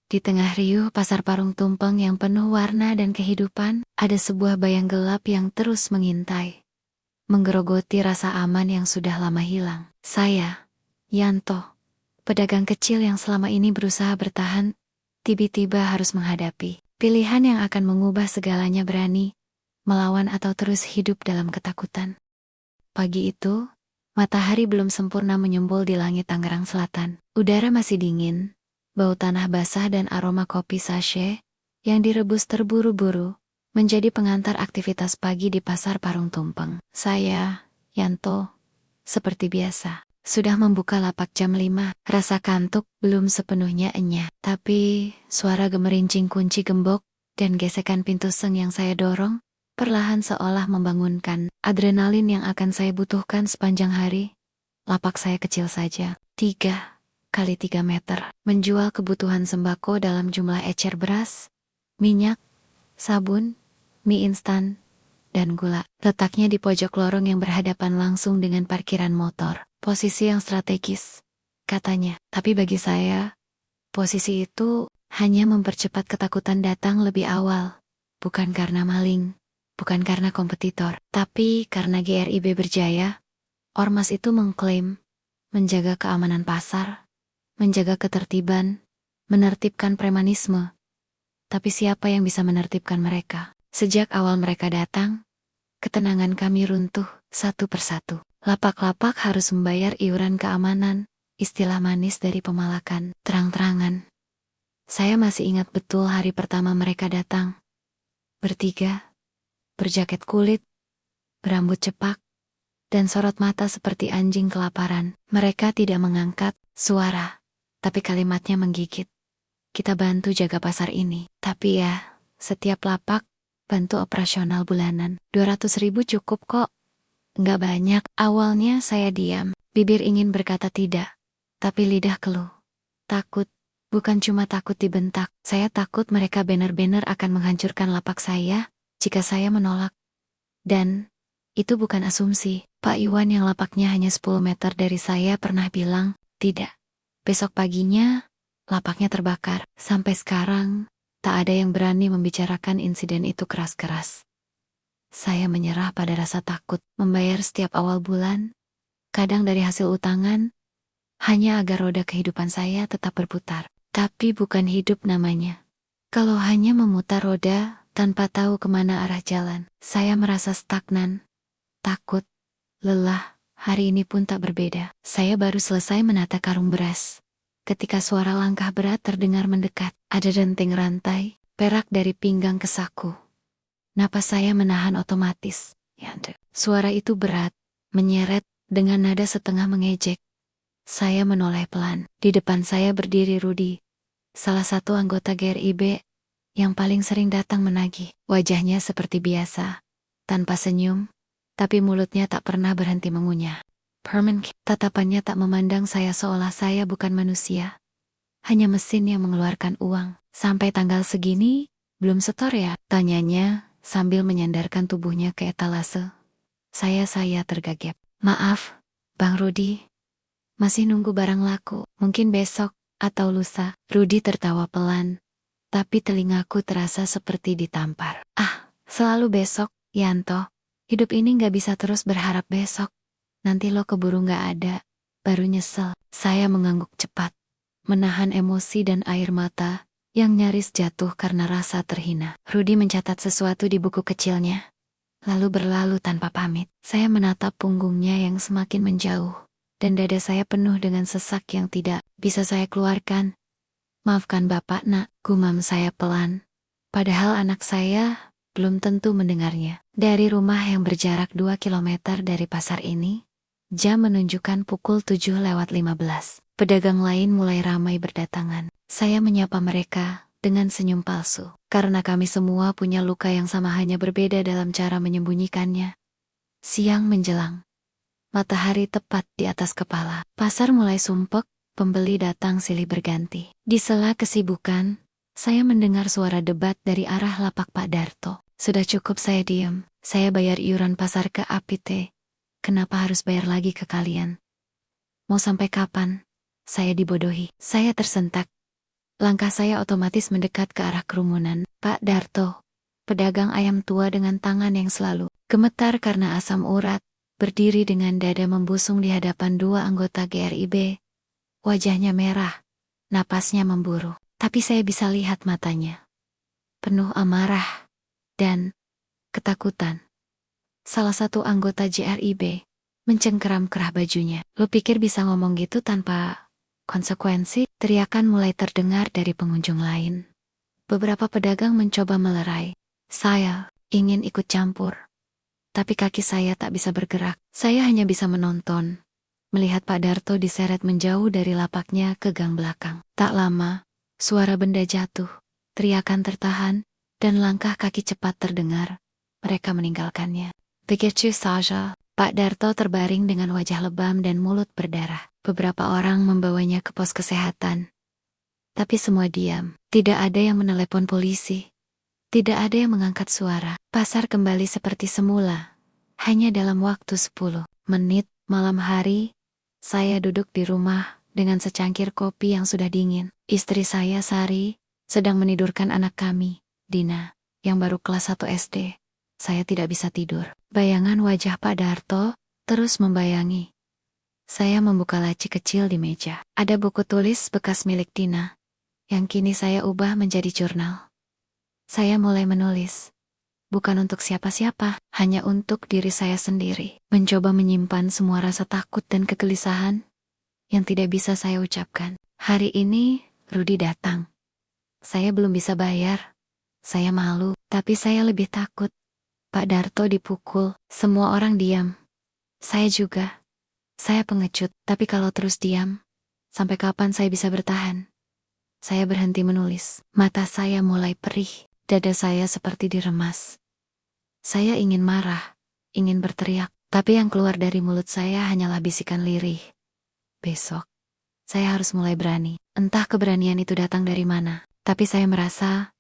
Di tengah riuh pasar Parung Tumpeng yang penuh warna dan kehidupan, ada sebuah bayang gelap yang terus mengintai, menggerogoti rasa aman yang sudah lama hilang. Saya, Yanto, pedagang kecil yang selama ini berusaha bertahan, tiba-tiba harus menghadapi pilihan yang akan mengubah segalanya: berani melawan atau terus hidup dalam ketakutan. Pagi itu, matahari belum sempurna menyembul di langit Tangerang Selatan. Udara masih dingin, bau tanah basah dan aroma kopi sachet yang direbus terburu-buru menjadi pengantar aktivitas pagi di pasar Parung Tumpeng. Saya, Yanto, seperti biasa, sudah membuka lapak jam 5. Rasa kantuk belum sepenuhnya enyah, tapi suara gemerincing kunci gembok dan gesekan pintu seng yang saya dorong perlahan seolah membangunkan adrenalin yang akan saya butuhkan sepanjang hari. Lapak saya kecil saja, 3 kali 3 meter, menjual kebutuhan sembako dalam jumlah ecer beras, minyak, sabun, mie instan, dan gula. Letaknya di pojok lorong yang berhadapan langsung dengan parkiran motor. Posisi yang strategis, katanya. Tapi bagi saya, posisi itu hanya mempercepat ketakutan datang lebih awal. Bukan karena maling, bukan karena kompetitor, tapi karena GRIB berjaya. Ormas itu mengklaim menjaga keamanan pasar, menjaga ketertiban, menertibkan premanisme. Tapi siapa yang bisa menertibkan mereka? Sejak awal mereka datang, ketenangan kami runtuh satu persatu. Lapak-lapak harus membayar iuran keamanan, istilah manis dari pemalakan, terang-terangan. Saya masih ingat betul hari pertama mereka datang. Bertiga, berjaket kulit, berambut cepak, dan sorot mata seperti anjing kelaparan. Mereka tidak mengangkat suara, tapi kalimatnya menggigit. Kita bantu jaga pasar ini. Tapi ya, setiap lapak bantu operasional bulanan. 200.000 cukup kok. Nggak banyak. Awalnya saya diam. Bibir ingin berkata tidak, tapi lidah keluh. Takut. Bukan cuma takut dibentak. Saya takut mereka benar-benar akan menghancurkan lapak saya jika saya menolak. Dan itu bukan asumsi. Pak Iwan yang lapaknya hanya 10 meter dari saya pernah bilang, tidak. Besok paginya, lapaknya terbakar. Sampai sekarang, tak ada yang berani membicarakan insiden itu keras-keras. Saya menyerah pada rasa takut, membayar setiap awal bulan, kadang dari hasil utangan, hanya agar roda kehidupan saya tetap berputar. Tapi bukan hidup namanya. Kalau hanya memutar roda, tanpa tahu kemana arah jalan, saya merasa stagnan, takut, lelah. Hari ini pun tak berbeda. Saya baru selesai menata karung beras. Ketika suara langkah berat terdengar mendekat, ada denting rantai, perak dari pinggang ke saku. Napas saya menahan otomatis. Suara itu berat, menyeret, dengan nada setengah mengejek. Saya menoleh pelan. Di depan saya berdiri Rudi, salah satu anggota GRIB yang paling sering datang menagih. Wajahnya seperti biasa, tanpa senyum, tapi mulutnya tak pernah berhenti mengunyah. Tatapannya tak memandang saya seolah saya bukan manusia. Hanya mesin yang mengeluarkan uang. Sampai tanggal segini, belum setor ya? Tanyanya sambil menyandarkan tubuhnya ke etalase. Saya tergagap. Maaf, Bang Rudi. Masih nunggu barang laku. Mungkin besok atau lusa. Rudi tertawa pelan, tapi telingaku terasa seperti ditampar. Selalu besok, Yanto. Hidup ini gak bisa terus berharap besok. Nanti lo keburu gak ada, baru nyesel. Saya mengangguk cepat, menahan emosi dan air mata yang nyaris jatuh karena rasa terhina. Rudi mencatat sesuatu di buku kecilnya, lalu berlalu tanpa pamit. Saya menatap punggungnya yang semakin menjauh, dan dada saya penuh dengan sesak yang tidak bisa saya keluarkan. Maafkan Bapak, Nak, gumam saya pelan. Padahal anak saya belum tentu mendengarnya. Dari rumah yang berjarak 2 kilometer dari pasar ini, jam menunjukkan pukul 7:15. Pedagang lain mulai ramai berdatangan. Saya menyapa mereka dengan senyum palsu. Karena kami semua punya luka yang sama, hanya berbeda dalam cara menyembunyikannya. Siang menjelang. Matahari tepat di atas kepala. Pasar mulai sumpek, pembeli datang silih berganti. Di sela kesibukan, saya mendengar suara debat dari arah lapak Pak Darto. Sudah cukup, saya diam. Saya bayar iuran pasar ke APT. Kenapa harus bayar lagi ke kalian? Mau sampai kapan? Saya dibodohi. Saya tersentak. Langkah saya otomatis mendekat ke arah kerumunan. Pak Darto, pedagang ayam tua dengan tangan yang selalu gemetar karena asam urat, berdiri dengan dada membusung di hadapan dua anggota GRIB. Wajahnya merah, napasnya memburu, tapi saya bisa lihat matanya penuh amarah dan ketakutan. Salah satu anggota GRIB mencengkeram kerah bajunya. Lo pikir bisa ngomong gitu tanpa konsekuensi? Teriakan mulai terdengar dari pengunjung lain. Beberapa pedagang mencoba melerai. Saya ingin ikut campur, tapi kaki saya tak bisa bergerak. Saya hanya bisa menonton, melihat Pak Darto diseret menjauh dari lapaknya ke gang belakang. Tak lama, suara benda jatuh, teriakan tertahan, dan langkah kaki cepat terdengar. Mereka meninggalkannya. Begitu saja, Pak Darto terbaring dengan wajah lebam dan mulut berdarah. Beberapa orang membawanya ke pos kesehatan. Tapi semua diam. Tidak ada yang menelepon polisi. Tidak ada yang mengangkat suara. Pasar kembali seperti semula. Hanya dalam waktu 10 menit malam hari, saya duduk di rumah dengan secangkir kopi yang sudah dingin. Istri saya, Sari, sedang menidurkan anak kami, Dina, yang baru kelas 1 SD. Saya tidak bisa tidur. Bayangan wajah Pak Darto terus membayangi. Saya membuka laci kecil di meja. Ada buku tulis bekas milik Dina, yang kini saya ubah menjadi jurnal. Saya mulai menulis. Bukan untuk siapa-siapa, hanya untuk diri saya sendiri. Mencoba menyimpan semua rasa takut dan kegelisahan yang tidak bisa saya ucapkan. Hari ini, Rudi datang. Saya belum bisa bayar. Saya malu, tapi saya lebih takut. Pak Darto dipukul, semua orang diam. Saya juga. Saya pengecut, tapi kalau terus diam, sampai kapan saya bisa bertahan? Saya berhenti menulis. Mata saya mulai perih, dada saya seperti diremas. Saya ingin marah, ingin berteriak, tapi yang keluar dari mulut saya hanyalah bisikan lirih. Besok, saya harus mulai berani. Entah keberanian itu datang dari mana, tapi saya merasa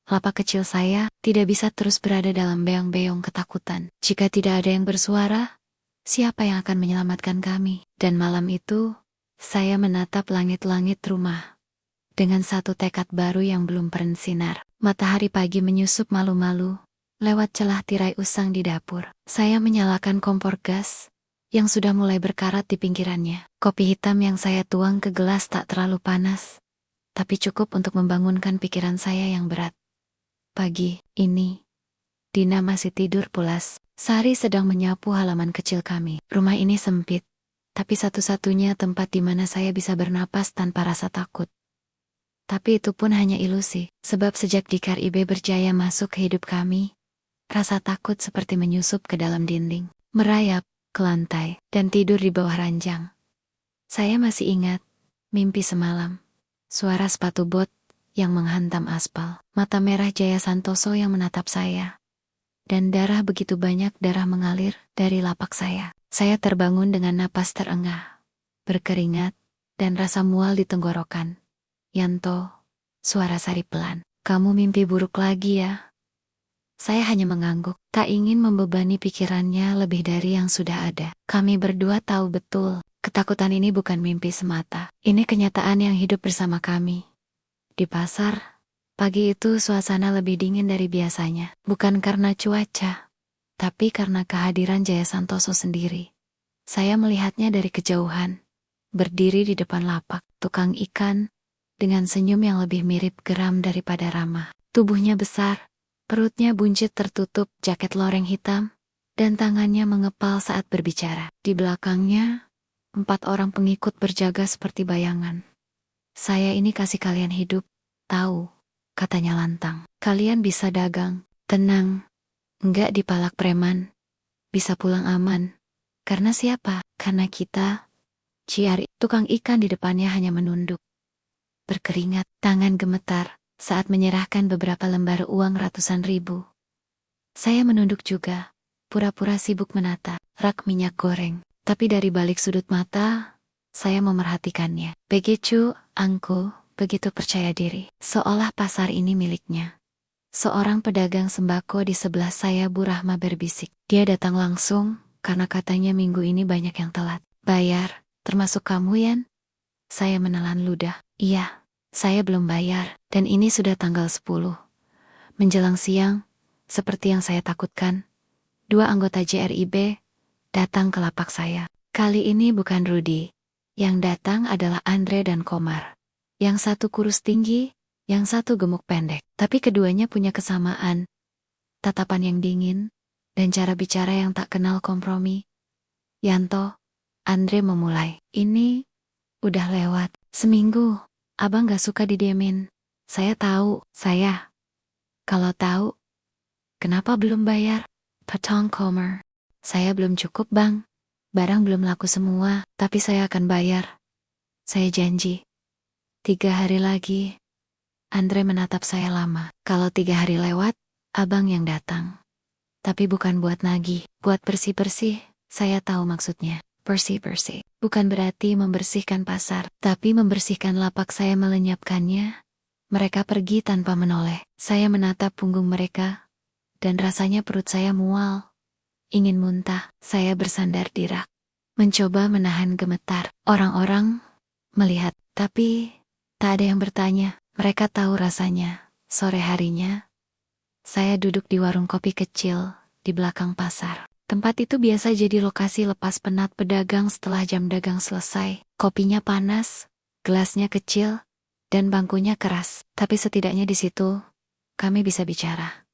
lapak kecil saya tidak bisa terus berada dalam beong-beong ketakutan. Jika tidak ada yang bersuara, siapa yang akan menyelamatkan kami? Dan malam itu, saya menatap langit-langit rumah dengan satu tekad baru yang belum pernah sinar. Matahari pagi menyusup malu-malu lewat celah tirai usang di dapur. Saya menyalakan kompor gas yang sudah mulai berkarat di pinggirannya. Kopi hitam yang saya tuang ke gelas tak terlalu panas, tapi cukup untuk membangunkan pikiran saya yang berat. Pagi ini, Dina masih tidur pulas. Sari sedang menyapu halaman kecil kami. Rumah ini sempit, tapi satu-satunya tempat di mana saya bisa bernapas tanpa rasa takut. Tapi itu pun hanya ilusi, sebab sejak Dikar IB berjaya masuk ke hidup kami, rasa takut seperti menyusup ke dalam dinding, merayap ke lantai, dan tidur di bawah ranjang. Saya masih ingat mimpi semalam, suara sepatu bot yang menghantam aspal, mata merah Jaya Santoso yang menatap saya, dan darah begitu banyak darah mengalir dari lapak saya. Saya terbangun dengan napas terengah, berkeringat, dan rasa mual di tenggorokan. Yanto, suara Sari pelan. Kamu mimpi buruk lagi ya? Saya hanya mengangguk, tak ingin membebani pikirannya lebih dari yang sudah ada. Kami berdua tahu betul, ketakutan ini bukan mimpi semata. Ini kenyataan yang hidup bersama kami. Di pasar, pagi itu suasana lebih dingin dari biasanya. Bukan karena cuaca, tapi karena kehadiran Jaya Santoso sendiri. Saya melihatnya dari kejauhan, berdiri di depan lapak, tukang ikan, dengan senyum yang lebih mirip geram daripada ramah. Tubuhnya besar, perutnya buncit tertutup jaket loreng hitam, dan tangannya mengepal saat berbicara. Di belakangnya, 4 orang pengikut berjaga seperti bayangan. Saya ini kasih kalian hidup, tahu, katanya lantang. Kalian bisa dagang, tenang, enggak dipalak preman, bisa pulang aman. Karena siapa? Karena kita. Ciari, tukang ikan di depannya hanya menunduk. Berkeringat, tangan gemetar saat menyerahkan beberapa lembar uang ratusan ribu. Saya menunduk juga, pura-pura sibuk menata rak minyak goreng. Tapi dari balik sudut mata, saya memerhatikannya. Begitu, Angku, begitu percaya diri, seolah pasar ini miliknya. Seorang pedagang sembako di sebelah saya, Bu Rahma, berbisik. Dia datang langsung, karena katanya minggu ini banyak yang telat bayar, termasuk kamu, Yan? Saya menelan ludah. Iya, Saya belum bayar, dan ini sudah tanggal 10. Menjelang siang, seperti yang saya takutkan, dua anggota JRIB datang ke lapak saya. Kali ini bukan Rudy. Yang datang adalah Andre dan Komar. Yang satu kurus tinggi, yang satu gemuk pendek. Tapi keduanya punya kesamaan. Tatapan yang dingin, dan cara bicara yang tak kenal kompromi. Yanto, Andre memulai. Ini udah lewat seminggu. Abang gak suka didiemin. Saya tahu, Kalau tahu, kenapa belum bayar? Patong Komar. Saya belum cukup, Bang. Barang belum laku semua, tapi saya akan bayar. Saya janji. 3 hari lagi. Andre menatap saya lama. Kalau 3 hari lewat, abang yang datang. Tapi bukan buat nagih, buat bersih-bersih. Saya tahu maksudnya. Bersih-bersih. Bukan berarti membersihkan pasar, tapi membersihkan lapak. Saya melenyapkannya. Mereka pergi tanpa menoleh. Saya menatap punggung mereka, dan rasanya perut saya mual. Ingin muntah. Saya bersandar di rak, mencoba menahan gemetar. Orang-orang melihat, tapi tak ada yang bertanya. Mereka tahu rasanya. Sore harinya, saya duduk di warung kopi kecil di belakang pasar. Tempat itu biasa jadi lokasi lepas penat pedagang setelah jam dagang selesai. Kopinya panas, gelasnya kecil, dan bangkunya keras. Tapi setidaknya di situ, kami bisa bicara.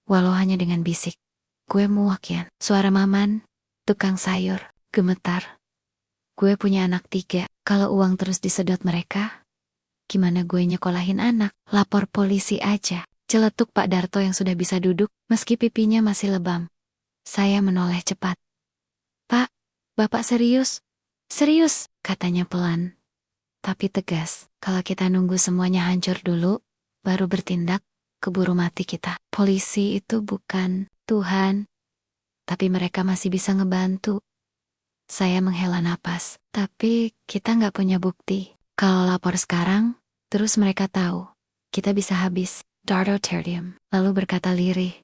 Walau hanya dengan bisik. Gue muak, Yan. Suara Maman, tukang sayur, gemetar. Gue punya anak 3. Kalau uang terus disedot mereka, gimana gue nyekolahin anak? Lapor polisi aja. Celetuk Pak Darto yang sudah bisa duduk, meski pipinya masih lebam. Saya menoleh cepat. Pak, Bapak serius? Serius, katanya pelan. Tapi tegas, kalau kita nunggu semuanya hancur dulu, baru bertindak, keburu mati kita. Polisi itu bukan Tuhan, tapi mereka masih bisa ngebantu. Saya menghela napas, tapi kita nggak punya bukti. Kalau lapor sekarang, terus mereka tahu, kita bisa habis. Darto terdiam, lalu berkata lirih.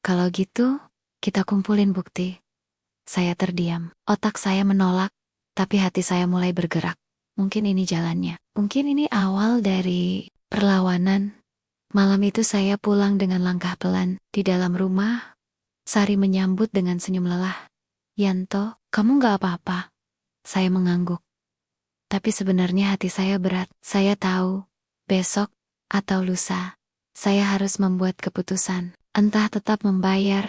Kalau gitu, kita kumpulin bukti. Saya terdiam, otak saya menolak, tapi hati saya mulai bergerak. Mungkin ini jalannya, mungkin ini awal dari perlawanan. Malam itu saya pulang dengan langkah pelan. Di dalam rumah, Sari menyambut dengan senyum lelah. Yanto, kamu gak apa-apa? Saya mengangguk. Tapi sebenarnya hati saya berat. Saya tahu, besok atau lusa, saya harus membuat keputusan. Entah tetap membayar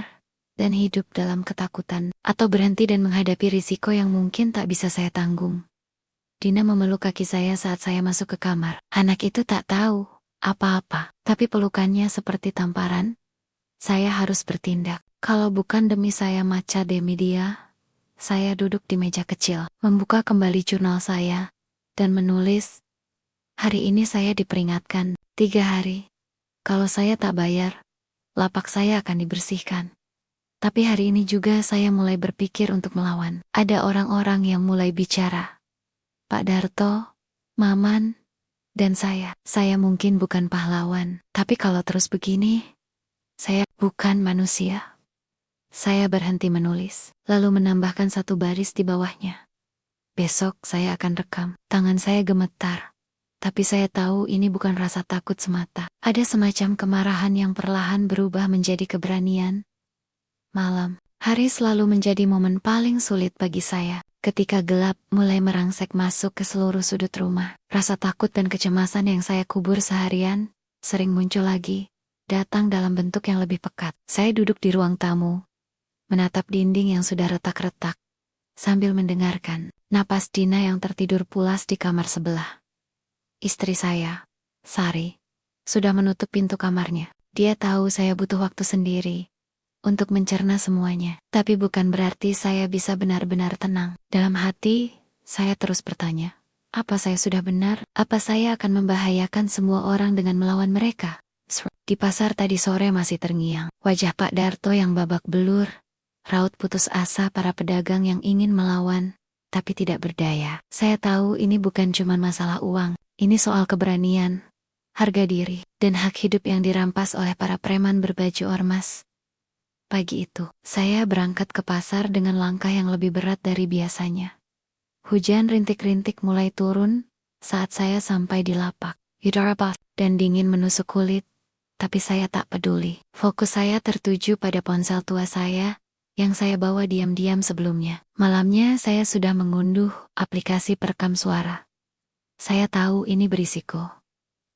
dan hidup dalam ketakutan, atau berhenti dan menghadapi risiko yang mungkin tak bisa saya tanggung. Dina memeluk kaki saya saat saya masuk ke kamar. Anak itu tak tahu apa-apa, tapi pelukannya seperti tamparan. Saya harus bertindak. Kalau bukan demi saya maca demi dia, saya duduk di meja kecil, membuka kembali jurnal saya, dan menulis. Hari ini saya diperingatkan, 3 hari. Kalau saya tak bayar, lapak saya akan dibersihkan. Tapi hari ini juga saya mulai berpikir untuk melawan. Ada orang-orang yang mulai bicara. Pak Darto, Maman, dan saya. Saya mungkin bukan pahlawan, tapi kalau terus begini, saya bukan manusia. Saya berhenti menulis, lalu menambahkan 1 baris di bawahnya. Besok saya akan rekam. Tangan saya gemetar. Tapi saya tahu ini bukan rasa takut semata. Ada semacam kemarahan yang perlahan berubah menjadi keberanian. Malam, hari selalu menjadi momen paling sulit bagi saya. Ketika gelap mulai merangsek masuk ke seluruh sudut rumah, rasa takut dan kecemasan yang saya kubur seharian, sering muncul lagi, datang dalam bentuk yang lebih pekat. Saya duduk di ruang tamu, menatap dinding yang sudah retak-retak, sambil mendengarkan napas Dina yang tertidur pulas di kamar sebelah. Istri saya, Sari, sudah menutup pintu kamarnya. Dia tahu saya butuh waktu sendiri untuk mencerna semuanya. Tapi bukan berarti saya bisa benar-benar tenang. Dalam hati, saya terus bertanya, apa saya sudah benar? Apa saya akan membahayakan semua orang dengan melawan mereka? Di pasar tadi sore masih terngiang wajah Pak Darto yang babak belur, raut putus asa para pedagang yang ingin melawan, tapi tidak berdaya. Saya tahu ini bukan cuma masalah uang. Ini soal keberanian, harga diri, dan hak hidup yang dirampas oleh para preman berbaju ormas. Pagi itu, saya berangkat ke pasar dengan langkah yang lebih berat dari biasanya. Hujan rintik-rintik mulai turun saat saya sampai di lapak. Yudarabas, dan dingin menusuk kulit. Tapi saya tak peduli. Fokus saya tertuju pada ponsel tua saya yang saya bawa diam-diam sebelumnya. Malamnya saya sudah mengunduh aplikasi perekam suara. Saya tahu ini berisiko.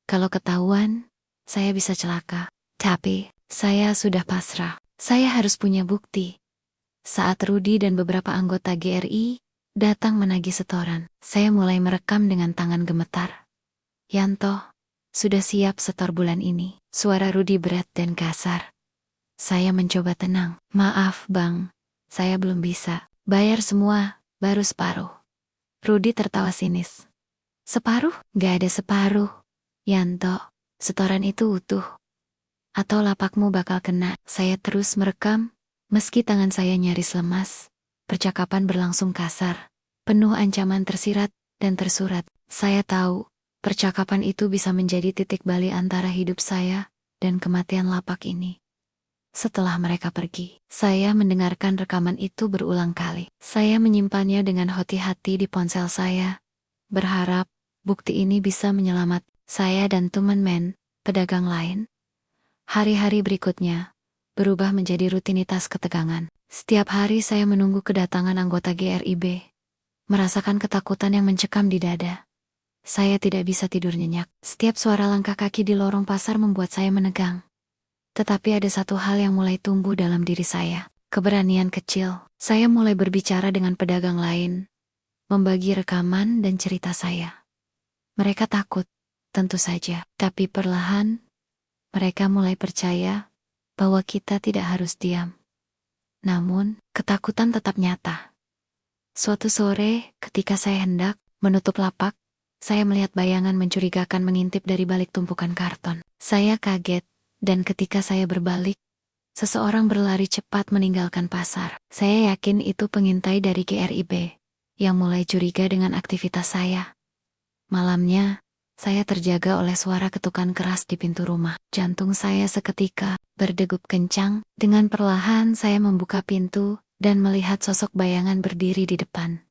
Kalau ketahuan, saya bisa celaka. Tapi, saya sudah pasrah. Saya harus punya bukti. Saat Rudy dan beberapa anggota GRI datang menagih setoran, saya mulai merekam dengan tangan gemetar. Yanto, sudah siap setor bulan ini. Suara Rudy berat dan kasar. Saya mencoba tenang. Maaf bang, saya belum bisa. Bayar semua, baru separuh. Rudy tertawa sinis. Separuh? Gak ada separuh. Yanto, setoran itu utuh. Atau lapakmu bakal kena. Saya terus merekam, meski tangan saya nyaris lemas. Percakapan berlangsung kasar, penuh ancaman tersirat dan tersurat. Saya tahu, percakapan itu bisa menjadi titik balik antara hidup saya dan kematian lapak ini. Setelah mereka pergi, saya mendengarkan rekaman itu berulang kali. Saya menyimpannya dengan hati-hati di ponsel saya, berharap bukti ini bisa menyelamat saya dan teman-teman pedagang lain. Hari-hari berikutnya berubah menjadi rutinitas ketegangan. Setiap hari saya menunggu kedatangan anggota GRIB, merasakan ketakutan yang mencekam di dada. Saya tidak bisa tidur nyenyak. Setiap suara langkah kaki di lorong pasar membuat saya menegang. Tetapi ada satu hal yang mulai tumbuh dalam diri saya. Keberanian kecil. Saya mulai berbicara dengan pedagang lain, membagi rekaman dan cerita saya. Mereka takut, tentu saja. Tapi perlahan, mereka mulai percaya bahwa kita tidak harus diam. Namun, ketakutan tetap nyata. Suatu sore, ketika saya hendak menutup lapak, saya melihat bayangan mencurigakan mengintip dari balik tumpukan karton. Saya kaget, dan ketika saya berbalik, seseorang berlari cepat meninggalkan pasar. Saya yakin itu pengintai dari GRIB, yang mulai curiga dengan aktivitas saya. Malamnya, saya terjaga oleh suara ketukan keras di pintu rumah. Jantung saya seketika berdegup kencang. Dengan perlahan saya membuka pintu dan melihat sosok bayangan berdiri di depan.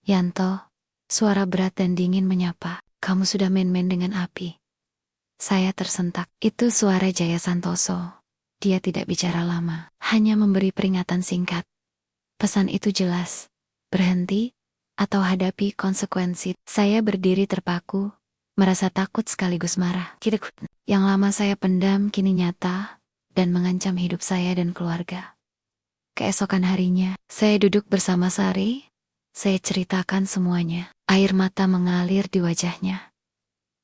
Yanto, suara berat dan dingin menyapa. Kamu sudah main-main dengan api. Saya tersentak. Itu suara Jaya Santoso. Dia tidak bicara lama, hanya memberi peringatan singkat. Pesan itu jelas. Berhenti, atau hadapi konsekuensi. Saya berdiri terpaku, merasa takut sekaligus marah. Yang lama saya pendam kini nyata, dan mengancam hidup saya dan keluarga. Keesokan harinya, saya duduk bersama Sari. Saya ceritakan semuanya. Air mata mengalir di wajahnya.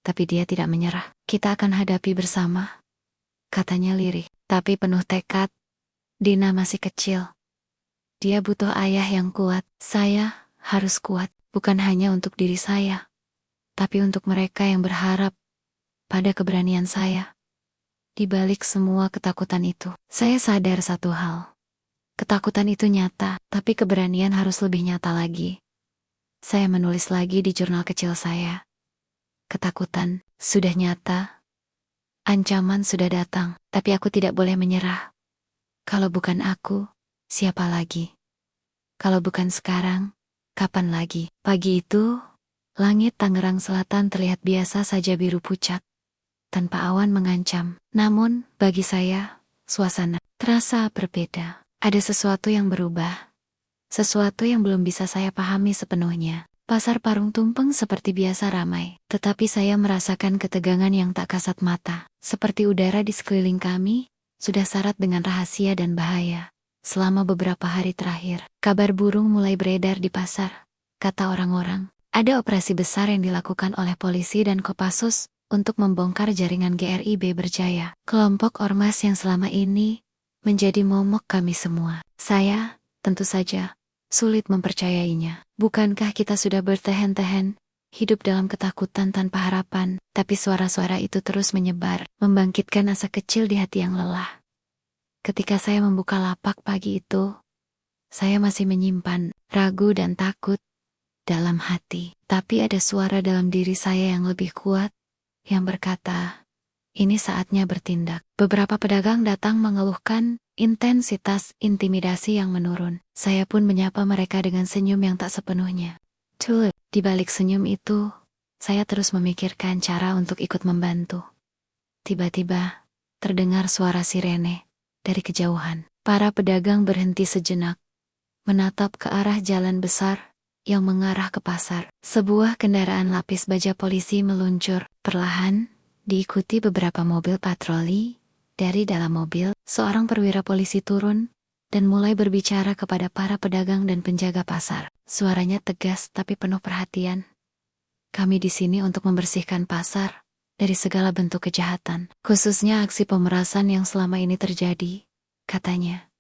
Tapi dia tidak menyerah. Kita akan hadapi bersama, katanya lirih, tapi penuh tekad. Dina masih kecil. Dia butuh ayah yang kuat. Saya harus kuat, bukan hanya untuk diri saya, tapi untuk mereka yang berharap pada keberanian saya. Di balik semua ketakutan itu, saya sadar satu hal. Ketakutan itu nyata, tapi keberanian harus lebih nyata lagi. Saya menulis lagi di jurnal kecil saya. Ketakutan sudah nyata. Ancaman sudah datang, tapi aku tidak boleh menyerah. Kalau bukan aku, siapa lagi? Kalau bukan sekarang, kapan lagi? Pagi itu, langit Tangerang Selatan terlihat biasa saja biru pucat, tanpa awan mengancam. Namun, bagi saya, suasana terasa berbeda. Ada sesuatu yang berubah. Sesuatu yang belum bisa saya pahami sepenuhnya. Pasar Parung Tumpeng seperti biasa ramai, tetapi saya merasakan ketegangan yang tak kasat mata. Seperti udara di sekeliling kami, sudah syarat dengan rahasia dan bahaya. Selama beberapa hari terakhir, kabar burung mulai beredar di pasar. Kata orang-orang, ada operasi besar yang dilakukan oleh polisi dan Kopassus untuk membongkar jaringan GRIB berjaya. Kelompok ormas yang selama ini menjadi momok kami semua. Saya, tentu saja, sulit mempercayainya. Bukankah kita sudah bertahan-tahan, hidup dalam ketakutan tanpa harapan, tapi suara-suara itu terus menyebar, membangkitkan asa kecil di hati yang lelah. Ketika saya membuka lapak pagi itu, saya masih menyimpan ragu dan takut dalam hati. Tapi ada suara dalam diri saya yang lebih kuat, yang berkata, ini saatnya bertindak. Beberapa pedagang datang mengeluhkan intensitas intimidasi yang menurun. Saya pun menyapa mereka dengan senyum yang tak sepenuhnya tulip. Di balik senyum itu, Saya terus memikirkan cara untuk ikut membantu. Tiba-tiba, terdengar suara sirene dari kejauhan. Para pedagang berhenti sejenak, menatap ke arah jalan besar yang mengarah ke pasar. Sebuah kendaraan lapis baja polisi meluncur perlahan, diikuti beberapa mobil patroli. Dari dalam mobil, seorang perwira polisi turun dan mulai berbicara kepada para pedagang dan penjaga pasar. Suaranya tegas tapi penuh perhatian. Kami di sini untuk membersihkan pasar dari segala bentuk kejahatan, khususnya aksi pemerasan yang selama ini terjadi, katanya.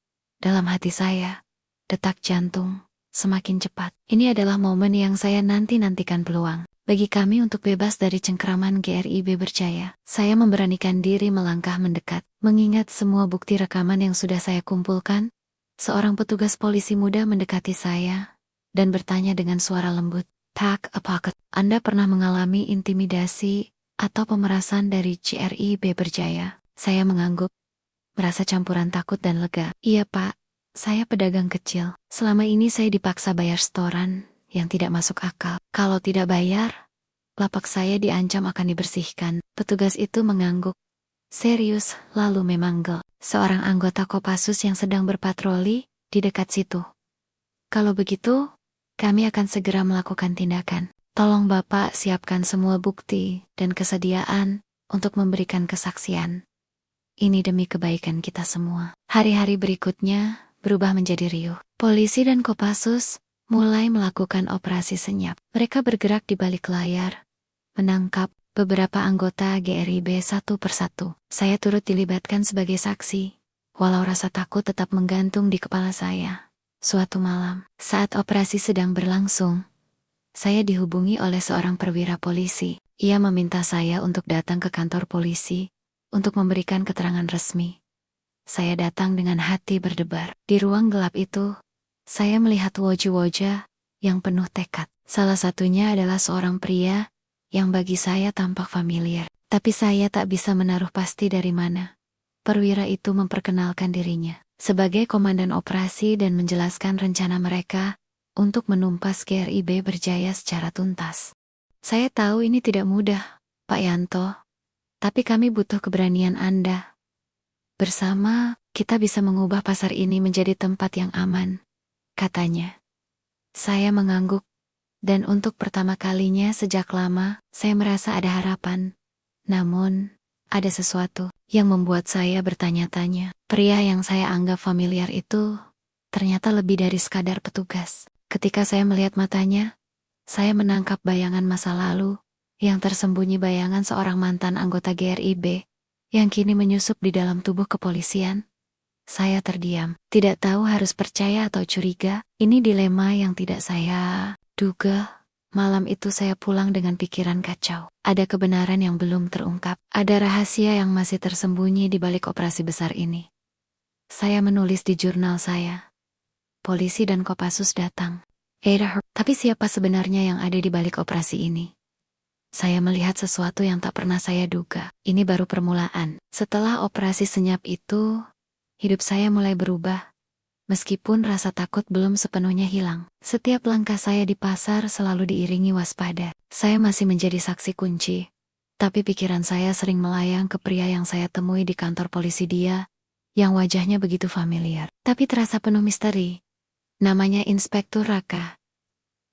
Dalam hati saya, detak jantung semakin cepat. Ini adalah momen yang saya nanti-nantikan peluang bagi kami untuk bebas dari cengkraman GRIB Berjaya. Saya memberanikan diri melangkah mendekat, mengingat semua bukti rekaman yang sudah saya kumpulkan. Seorang petugas polisi muda mendekati saya dan bertanya dengan suara lembut, "Tak apakah Anda pernah mengalami intimidasi atau pemerasan dari GRIB Berjaya?" Saya mengangguk, merasa campuran takut dan lega. "Iya Pak, saya pedagang kecil. Selama ini saya dipaksa bayar setoran yang tidak masuk akal. Kalau tidak bayar, lapak saya diancam akan dibersihkan." Petugas itu mengangguk serius, lalu memanggil seorang anggota Kopassus yang sedang berpatroli di dekat situ. "Kalau begitu, kami akan segera melakukan tindakan. Tolong Bapak siapkan semua bukti dan kesediaan untuk memberikan kesaksian. Ini demi kebaikan kita semua." Hari-hari berikutnya berubah menjadi riuh. Polisi dan Kopassus mulai melakukan operasi senyap. Mereka bergerak di balik layar, menangkap beberapa anggota GRIB satu persatu. Saya turut dilibatkan sebagai saksi, walau rasa takut tetap menggantung di kepala saya. Suatu malam, saat operasi sedang berlangsung, saya dihubungi oleh seorang perwira polisi. Ia meminta saya untuk datang ke kantor polisi untuk memberikan keterangan resmi. Saya datang dengan hati berdebar. Di ruang gelap itu, saya melihat wajah-wajah yang penuh tekad. Salah satunya adalah seorang pria yang bagi saya tampak familiar. Tapi saya tak bisa menaruh pasti dari mana. Perwira itu memperkenalkan dirinya sebagai komandan operasi dan menjelaskan rencana mereka untuk menumpas GRIB Berjaya secara tuntas. "Saya tahu ini tidak mudah, Pak Yanto, tapi kami butuh keberanian Anda. Bersama, kita bisa mengubah pasar ini menjadi tempat yang aman," katanya. Saya mengangguk, dan untuk pertama kalinya sejak lama, saya merasa ada harapan. Namun, ada sesuatu yang membuat saya bertanya-tanya. Pria yang saya anggap familiar itu ternyata lebih dari sekadar petugas. Ketika saya melihat matanya, saya menangkap bayangan masa lalu yang tersembunyi, bayangan seorang mantan anggota GRIB yang kini menyusup di dalam tubuh kepolisian. Saya terdiam, tidak tahu harus percaya atau curiga. Ini dilema yang tidak saya duga. Malam itu saya pulang dengan pikiran kacau. Ada kebenaran yang belum terungkap. Ada rahasia yang masih tersembunyi di balik operasi besar ini. Saya menulis di jurnal saya. Polisi dan Kopassus datang. Tapi siapa sebenarnya yang ada di balik operasi ini? Saya melihat sesuatu yang tak pernah saya duga. Ini baru permulaan. Setelah operasi senyap itu, hidup saya mulai berubah. Meskipun rasa takut belum sepenuhnya hilang. Setiap langkah saya di pasar selalu diiringi waspada. Saya masih menjadi saksi kunci. Tapi pikiran saya sering melayang ke pria yang saya temui di kantor polisi, dia, yang wajahnya begitu familiar. Tapi terasa penuh misteri. Namanya Inspektur Raka.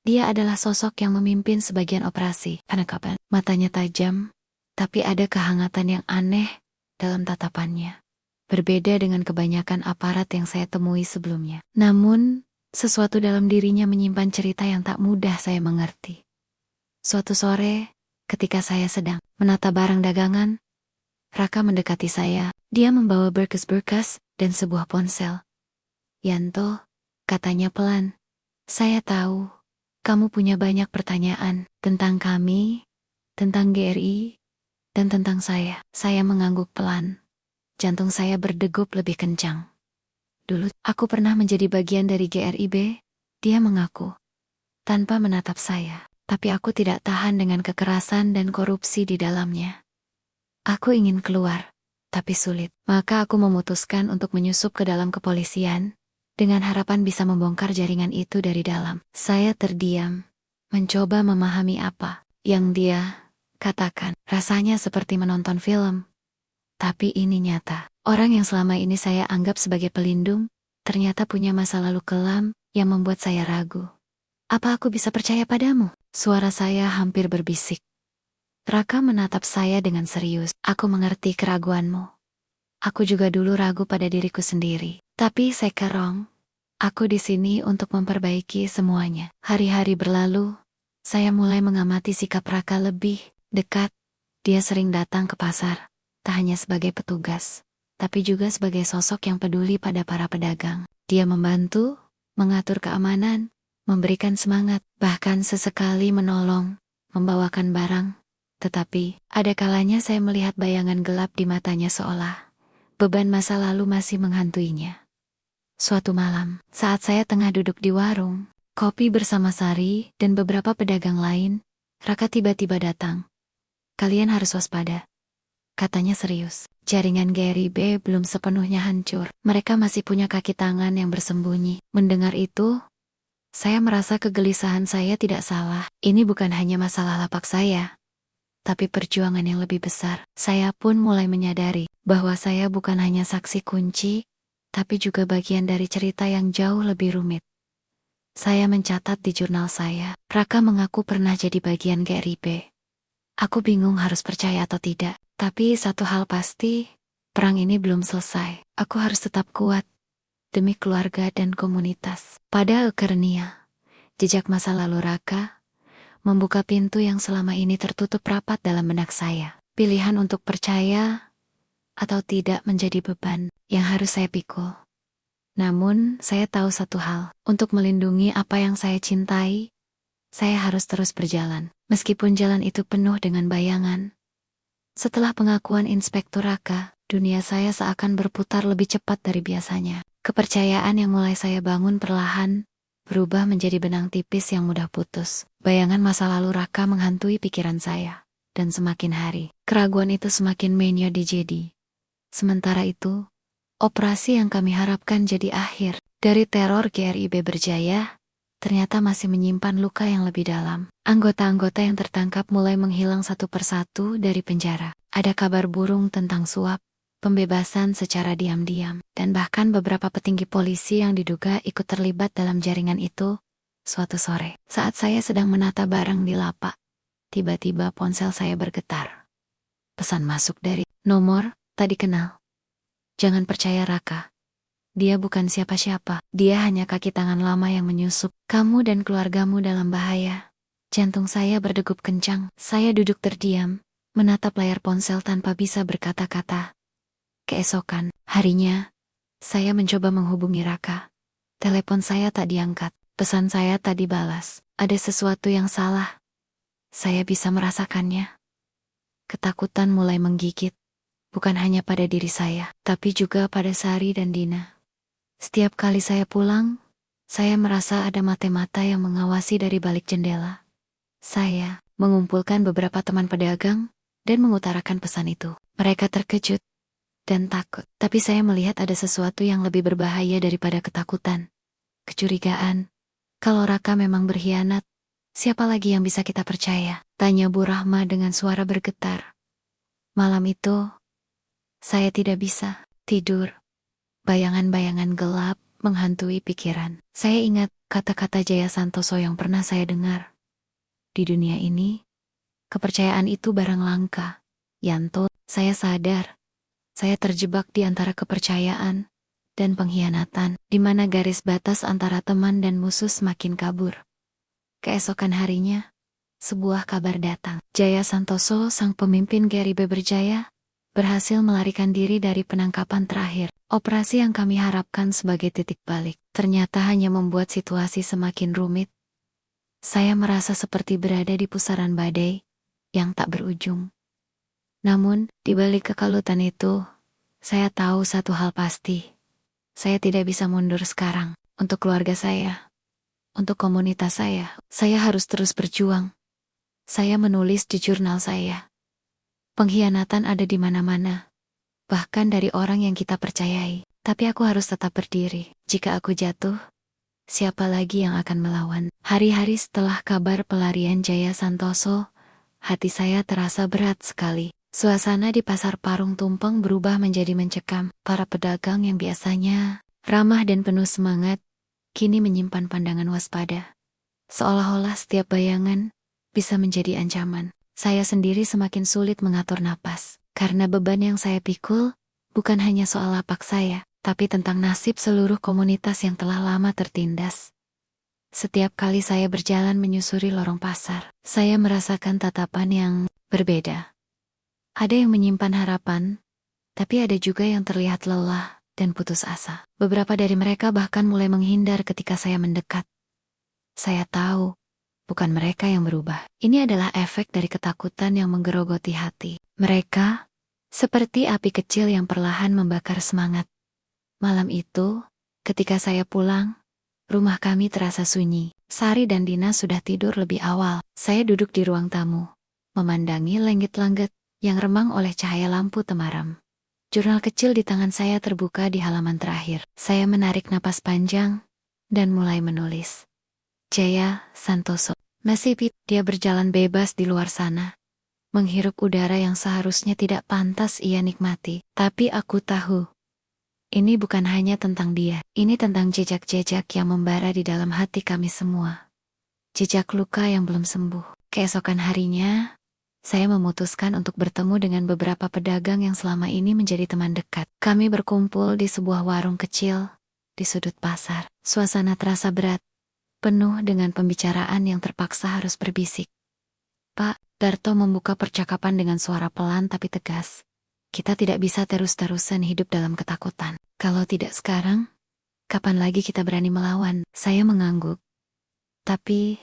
Dia adalah sosok yang memimpin sebagian operasi. Penangkapan. Matanya tajam, tapi ada kehangatan yang aneh dalam tatapannya. Berbeda dengan kebanyakan aparat yang saya temui sebelumnya. Namun, sesuatu dalam dirinya menyimpan cerita yang tak mudah saya mengerti. Suatu sore, ketika saya sedang menata barang dagangan, Raka mendekati saya. Dia membawa berkas-berkas dan sebuah ponsel. "Yanto," katanya pelan, "saya tahu kamu punya banyak pertanyaan tentang kami, tentang GRI, dan tentang saya." Saya mengangguk pelan. Jantung saya berdegup lebih kencang. "Dulu, aku pernah menjadi bagian dari GRIB," dia mengaku, tanpa menatap saya. "Tapi aku tidak tahan dengan kekerasan dan korupsi di dalamnya. Aku ingin keluar, tapi sulit. Maka aku memutuskan untuk menyusup ke dalam kepolisian, dengan harapan bisa membongkar jaringan itu dari dalam." Saya terdiam, mencoba memahami apa Yang dia katakan, rasanya seperti menonton film. Tapi ini nyata. Orang yang selama ini saya anggap sebagai pelindung, ternyata punya masa lalu kelam yang membuat saya ragu. Apa aku bisa percaya padamu? Suara saya hampir berbisik. Raka menatap saya dengan serius. Aku mengerti keraguanmu. Aku juga dulu ragu pada diriku sendiri. Tapi sekarang, aku di sini untuk memperbaiki semuanya. Hari-hari berlalu, saya mulai mengamati sikap Raka lebih dekat. Dia sering datang ke pasar, tak hanya sebagai petugas, tapi juga sebagai sosok yang peduli pada para pedagang. Dia membantu, mengatur keamanan, memberikan semangat, bahkan sesekali menolong, membawakan barang. Tetapi, ada kalanya saya melihat bayangan gelap di matanya seolah beban masa lalu masih menghantuinya. Suatu malam, saat saya tengah duduk di warung kopi bersama Sari dan beberapa pedagang lain, Raka tiba-tiba datang. Kalian harus waspada, katanya serius. Jaringan Gary B belum sepenuhnya hancur. Mereka masih punya kaki tangan yang bersembunyi. Mendengar itu, saya merasa kegelisahan saya tidak salah. Ini bukan hanya masalah lapak saya, tapi perjuangan yang lebih besar. Saya pun mulai menyadari bahwa saya bukan hanya saksi kunci, tapi juga bagian dari cerita yang jauh lebih rumit. Saya mencatat di jurnal saya, Raka mengaku pernah jadi bagian Gary B. Aku bingung harus percaya atau tidak, tapi satu hal pasti, perang ini belum selesai. Aku harus tetap kuat, demi keluarga dan komunitas. Pada akhirnya, jejak masa lalu Raka membuka pintu yang selama ini tertutup rapat dalam benak saya. Pilihan untuk percaya atau tidak menjadi beban yang harus saya pikul. Namun, saya tahu satu hal, untuk melindungi apa yang saya cintai, saya harus terus berjalan, meskipun jalan itu penuh dengan bayangan. Setelah pengakuan Inspektur Raka, dunia saya seakan berputar lebih cepat dari biasanya. Kepercayaan yang mulai saya bangun perlahan berubah menjadi benang tipis yang mudah putus. Bayangan masa lalu Raka menghantui pikiran saya. Dan semakin hari, keraguan itu semakin menyedih. Sementara itu, operasi yang kami harapkan jadi akhir. Dari teror GRIB Berjaya, ternyata masih menyimpan luka yang lebih dalam. Anggota-anggota yang tertangkap mulai menghilang satu persatu dari penjara. Ada kabar burung tentang suap, pembebasan secara diam-diam, dan bahkan beberapa petinggi polisi yang diduga ikut terlibat dalam jaringan itu. Suatu sore, saat saya sedang menata barang di lapak, tiba-tiba ponsel saya bergetar. Pesan masuk dari nomor tak dikenal. Jangan percaya Raka. Dia bukan siapa-siapa. Dia hanya kaki tangan lama yang menyusup. Kamu dan keluargamu dalam bahaya. Jantung saya berdegup kencang. Saya duduk terdiam, menatap layar ponsel tanpa bisa berkata-kata. Keesokan harinya, saya mencoba menghubungi Raka. Telepon saya tak diangkat. Pesan saya tak dibalas. Ada sesuatu yang salah. Saya bisa merasakannya. Ketakutan mulai menggigit. Bukan hanya pada diri saya, tapi juga pada Sari dan Dina. Setiap kali saya pulang, saya merasa ada mata-mata yang mengawasi dari balik jendela. Saya mengumpulkan beberapa teman pedagang dan mengutarakan pesan itu. Mereka terkejut dan takut, tapi saya melihat ada sesuatu yang lebih berbahaya daripada ketakutan. Kecurigaan. Kalau Raka memang berkhianat, siapa lagi yang bisa kita percaya? Tanya Bu Rahma dengan suara bergetar. Malam itu, saya tidak bisa tidur. Bayangan-bayangan gelap menghantui pikiran. Saya ingat kata-kata Jaya Santoso yang pernah saya dengar. Di dunia ini, kepercayaan itu barang langka. Yanto, saya sadar. Saya terjebak di antara kepercayaan dan pengkhianatan, di mana garis batas antara teman dan musuh semakin kabur. Keesokan harinya, sebuah kabar datang. Jaya Santoso, sang pemimpin GRIB Berjaya, berhasil melarikan diri dari penangkapan terakhir. Operasi yang kami harapkan sebagai titik balik, ternyata hanya membuat situasi semakin rumit. Saya merasa seperti berada di pusaran badai yang tak berujung. Namun, di balik kekalutan itu, saya tahu satu hal pasti. Saya tidak bisa mundur sekarang. Untuk keluarga saya, untuk komunitas saya harus terus berjuang. Saya menulis di jurnal saya. Pengkhianatan ada di mana-mana. Bahkan dari orang yang kita percayai. Tapi aku harus tetap berdiri. Jika aku jatuh, siapa lagi yang akan melawan? Hari-hari setelah kabar pelarian Jaya Santoso, hati saya terasa berat sekali. Suasana di pasar Parung Tumpeng berubah menjadi mencekam. Para pedagang yang biasanya ramah dan penuh semangat, kini menyimpan pandangan waspada. Seolah-olah setiap bayangan bisa menjadi ancaman. Saya sendiri semakin sulit mengatur napas, karena beban yang saya pikul bukan hanya soal lapak saya, tapi tentang nasib seluruh komunitas yang telah lama tertindas. Setiap kali saya berjalan menyusuri lorong pasar, saya merasakan tatapan yang berbeda. Ada yang menyimpan harapan, tapi ada juga yang terlihat lelah dan putus asa. Beberapa dari mereka bahkan mulai menghindar ketika saya mendekat. Saya tahu, bukan mereka yang berubah. Ini adalah efek dari ketakutan yang menggerogoti hati. Mereka, seperti api kecil yang perlahan membakar semangat. Malam itu, ketika saya pulang, rumah kami terasa sunyi. Sari dan Dina sudah tidur lebih awal. Saya duduk di ruang tamu, memandangi langit-langit yang remang oleh cahaya lampu temaram. Jurnal kecil di tangan saya terbuka di halaman terakhir. Saya menarik napas panjang dan mulai menulis. Jaya Santoso. Nasib dia berjalan bebas di luar sana, menghirup udara yang seharusnya tidak pantas ia nikmati. Tapi aku tahu, ini bukan hanya tentang dia. Ini tentang jejak-jejak yang membara di dalam hati kami semua. Jejak luka yang belum sembuh. Keesokan harinya, saya memutuskan untuk bertemu dengan beberapa pedagang yang selama ini menjadi teman dekat. Kami berkumpul di sebuah warung kecil di sudut pasar. Suasana terasa berat, penuh dengan pembicaraan yang terpaksa harus berbisik. Pak Darto membuka percakapan dengan suara pelan tapi tegas. Kita tidak bisa terus-terusan hidup dalam ketakutan. Kalau tidak sekarang, kapan lagi kita berani melawan? Saya mengangguk. Tapi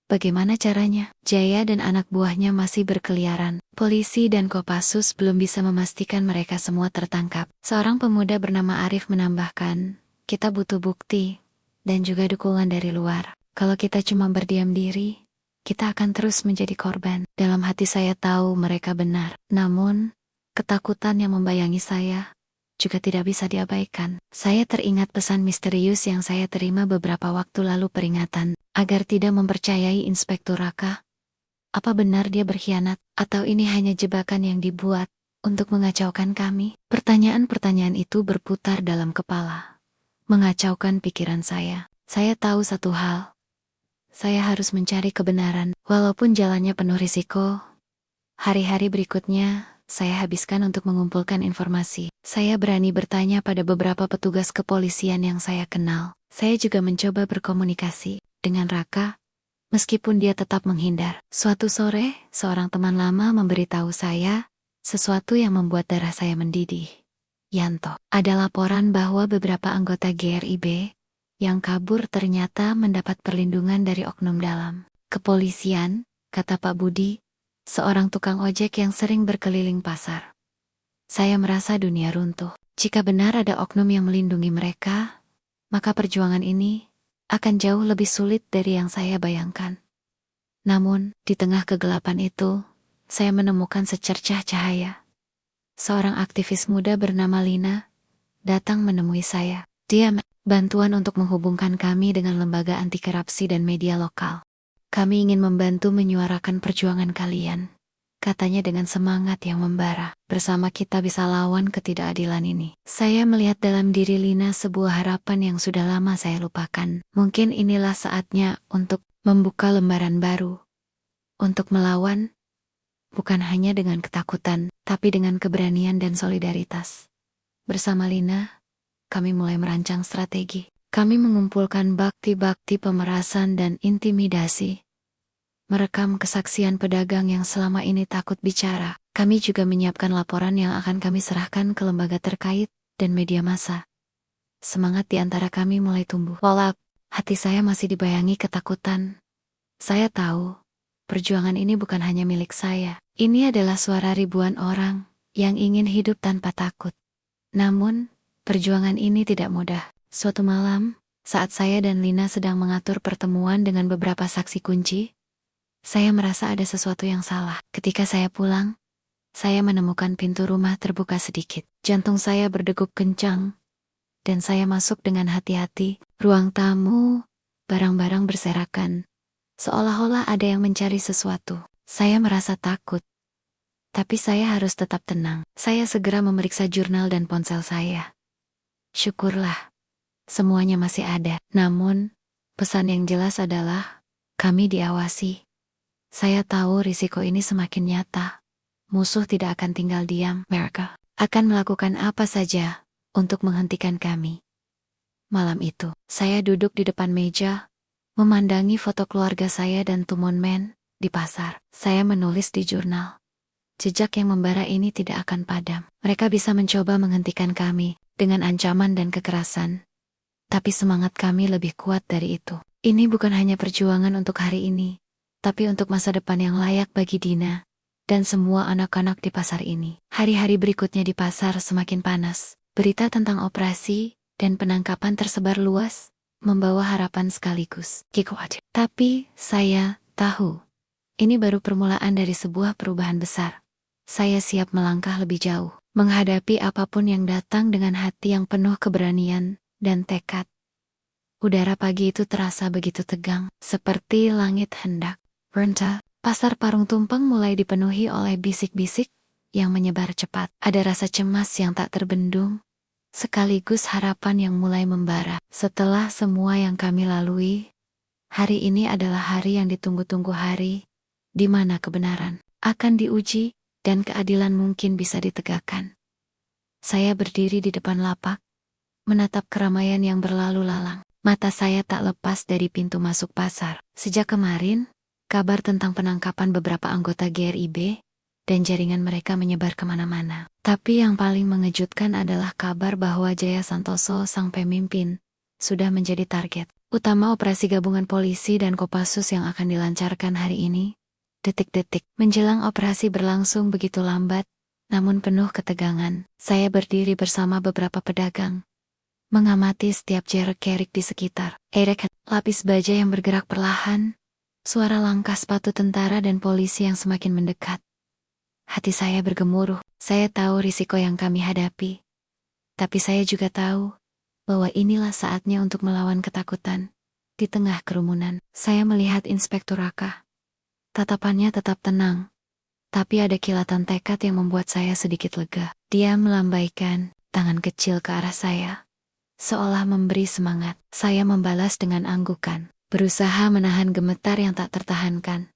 bagaimana caranya? Jaya dan anak buahnya masih berkeliaran. Polisi dan Kopassus belum bisa memastikan mereka semua tertangkap. Seorang pemuda bernama Arif menambahkan, kita butuh bukti dan juga dukungan dari luar. Kalau kita cuma berdiam diri, kita akan terus menjadi korban. Dalam hati saya tahu mereka benar. Namun, ketakutan yang membayangi saya juga tidak bisa diabaikan. Saya teringat pesan misterius yang saya terima beberapa waktu lalu, peringatan agar tidak mempercayai Inspektur Raka. Apa benar dia berkhianat, atau ini hanya jebakan yang dibuat untuk mengacaukan kami? Pertanyaan-pertanyaan itu berputar dalam kepala, mengacaukan pikiran saya. Saya tahu satu hal, saya harus mencari kebenaran, walaupun jalannya penuh risiko. Hari-hari berikutnya, saya habiskan untuk mengumpulkan informasi. Saya berani bertanya pada beberapa petugas kepolisian yang saya kenal. Saya juga mencoba berkomunikasi dengan Raka, meskipun dia tetap menghindar. Suatu sore, seorang teman lama memberitahu saya sesuatu yang membuat darah saya mendidih. Yanto, ada laporan bahwa beberapa anggota GRIB yang kabur ternyata mendapat perlindungan dari oknum dalam kepolisian, kata Pak Budi, seorang tukang ojek yang sering berkeliling pasar. Saya merasa dunia runtuh. Jika benar ada oknum yang melindungi mereka, maka perjuangan ini akan jauh lebih sulit dari yang saya bayangkan. Namun, di tengah kegelapan itu, saya menemukan secercah cahaya. Seorang aktivis muda bernama Lina datang menemui saya. Dia bantuan untuk menghubungkan kami dengan lembaga anti korupsi dan media lokal. Kami ingin membantu menyuarakan perjuangan kalian, katanya dengan semangat yang membara. Bersama kita bisa lawan ketidakadilan ini. Saya melihat dalam diri Lina sebuah harapan yang sudah lama saya lupakan. Mungkin inilah saatnya untuk membuka lembaran baru. Untuk melawan, bukan hanya dengan ketakutan, tapi dengan keberanian dan solidaritas. Bersama Lina, kami mulai merancang strategi. Kami mengumpulkan bukti-bukti pemerasan dan intimidasi, merekam kesaksian pedagang yang selama ini takut bicara. Kami juga menyiapkan laporan yang akan kami serahkan ke lembaga terkait dan media massa. Semangat di antara kami mulai tumbuh. Walau hati saya masih dibayangi ketakutan, saya tahu perjuangan ini bukan hanya milik saya. Ini adalah suara ribuan orang yang ingin hidup tanpa takut. Namun, perjuangan ini tidak mudah. Suatu malam, saat saya dan Lina sedang mengatur pertemuan dengan beberapa saksi kunci, saya merasa ada sesuatu yang salah. Ketika saya pulang, saya menemukan pintu rumah terbuka sedikit. Jantung saya berdegup kencang, dan saya masuk dengan hati-hati. Ruang tamu, barang-barang berserakan, seolah-olah ada yang mencari sesuatu. Saya merasa takut, tapi saya harus tetap tenang. Saya segera memeriksa jurnal dan ponsel saya. Syukurlah, semuanya masih ada. Namun, pesan yang jelas adalah, kami diawasi. Saya tahu risiko ini semakin nyata. Musuh tidak akan tinggal diam. Mereka akan melakukan apa saja untuk menghentikan kami. Malam itu, saya duduk di depan meja, memandangi foto keluarga saya dan Tumon Men di pasar. Saya menulis di jurnal. Jejak yang membara ini tidak akan padam. Mereka bisa mencoba menghentikan kami dengan ancaman dan kekerasan. Tapi semangat kami lebih kuat dari itu. Ini bukan hanya perjuangan untuk hari ini, tapi untuk masa depan yang layak bagi Dina dan semua anak-anak di pasar ini. Hari-hari berikutnya di pasar semakin panas. Berita tentang operasi dan penangkapan tersebar luas, membawa harapan sekaligus. Tapi saya tahu, ini baru permulaan dari sebuah perubahan besar. Saya siap melangkah lebih jauh, menghadapi apapun yang datang dengan hati yang penuh keberanian dan tekad. Udara pagi itu terasa begitu tegang, seperti langit hendak rendah. Pasar Parung Tumpeng mulai dipenuhi oleh bisik-bisik yang menyebar cepat. Ada rasa cemas yang tak terbendung, sekaligus harapan yang mulai membara. Setelah semua yang kami lalui, hari ini adalah hari yang ditunggu-tunggu, hari di mana kebenaran akan diuji dan keadilan mungkin bisa ditegakkan. Saya berdiri di depan lapak, menatap keramaian yang berlalu lalang. Mata saya tak lepas dari pintu masuk pasar. Sejak kemarin, kabar tentang penangkapan beberapa anggota GRIB dan jaringan mereka menyebar kemana-mana. Tapi yang paling mengejutkan adalah kabar bahwa Jaya Santoso, sang pemimpin, sudah menjadi target utama operasi gabungan polisi dan Kopassus yang akan dilancarkan hari ini. Detik-detik menjelang operasi berlangsung begitu lambat, namun penuh ketegangan. Saya berdiri bersama beberapa pedagang, mengamati setiap jerik-gerik di sekitar. Lapis baja yang bergerak perlahan, suara langkah sepatu tentara dan polisi yang semakin mendekat. Hati saya bergemuruh. Saya tahu risiko yang kami hadapi. Tapi saya juga tahu bahwa inilah saatnya untuk melawan ketakutan. Di tengah kerumunan, saya melihat Inspektur Raka. Tatapannya tetap tenang, tapi ada kilatan tekad yang membuat saya sedikit lega. Dia melambaikan tangan kecil ke arah saya, seolah memberi semangat. Saya membalas dengan anggukan, berusaha menahan gemetar yang tak tertahankan.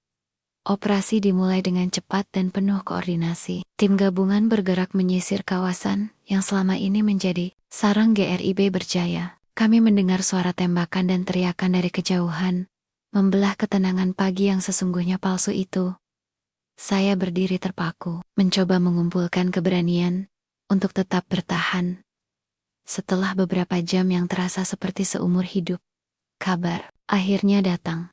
Operasi dimulai dengan cepat dan penuh koordinasi. Tim gabungan bergerak menyisir kawasan yang selama ini menjadi sarang GRIB berjaya. Kami mendengar suara tembakan dan teriakan dari kejauhan, membelah ketenangan pagi yang sesungguhnya palsu itu. Saya berdiri terpaku, mencoba mengumpulkan keberanian untuk tetap bertahan. Setelah beberapa jam yang terasa seperti seumur hidup, kabar akhirnya datang.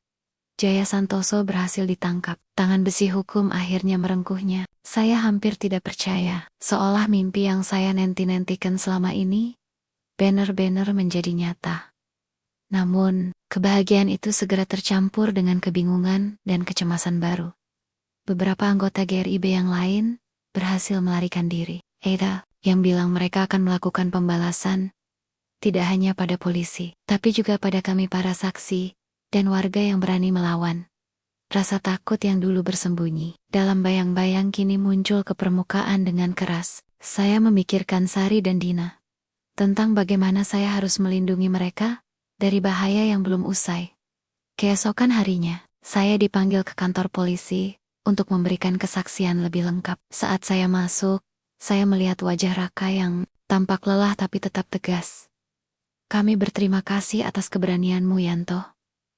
Jaya Santoso berhasil ditangkap. Tangan besi hukum akhirnya merengkuhnya. Saya hampir tidak percaya, seolah mimpi yang saya nanti-nantikan selama ini benar-benar menjadi nyata. Namun, kebahagiaan itu segera tercampur dengan kebingungan dan kecemasan baru. Beberapa anggota GRIB yang lain berhasil melarikan diri. Ada yang bilang mereka akan melakukan pembalasan, tidak hanya pada polisi, tapi juga pada kami para saksi dan warga yang berani melawan. Rasa takut yang dulu bersembunyi dalam bayang-bayang kini muncul ke permukaan dengan keras. Saya memikirkan Sari dan Dina, tentang bagaimana saya harus melindungi mereka dari bahaya yang belum usai. Keesokan harinya, saya dipanggil ke kantor polisi untuk memberikan kesaksian lebih lengkap. Saat saya masuk, saya melihat wajah Raka yang tampak lelah tapi tetap tegas. "Kami berterima kasih atas keberanianmu, Yanto,"